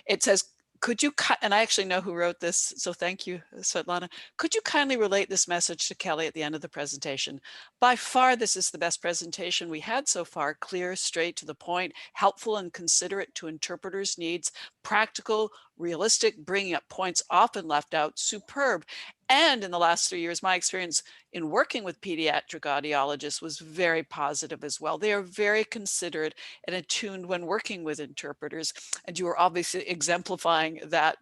It says, could you, and I actually know who wrote this, so thank you, Svetlana. Could you kindly relate this message to Kelly at the end of the presentation? By far, this is the best presentation we had so far. Clear, straight to the point, helpful and considerate to interpreters' needs, practical, realistic, bringing up points often left out, superb. And in the last 3 years, my experience in working with pediatric audiologists was very positive as well. They are very considerate and attuned when working with interpreters. And you are obviously exemplifying that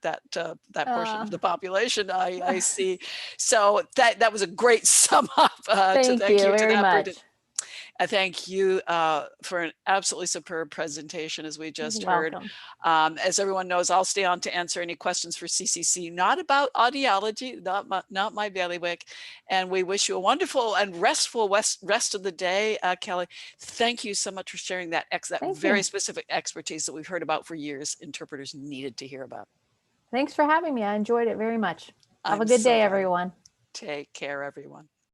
portion of the population I see. So that was a great sum up to Thank you very much. I thank you for an absolutely superb presentation, as we just heard. Welcome. As everyone knows, I'll stay on to answer any questions for CCC, not about audiology, not my bailiwick. And we wish you a wonderful and restful rest of the day, Kelly. Thank you so much for sharing that very specific expertise that we've heard about for years, interpreters needed to hear about. Thanks for having me. I enjoyed it very much. Have a good day, everyone. Take care, everyone.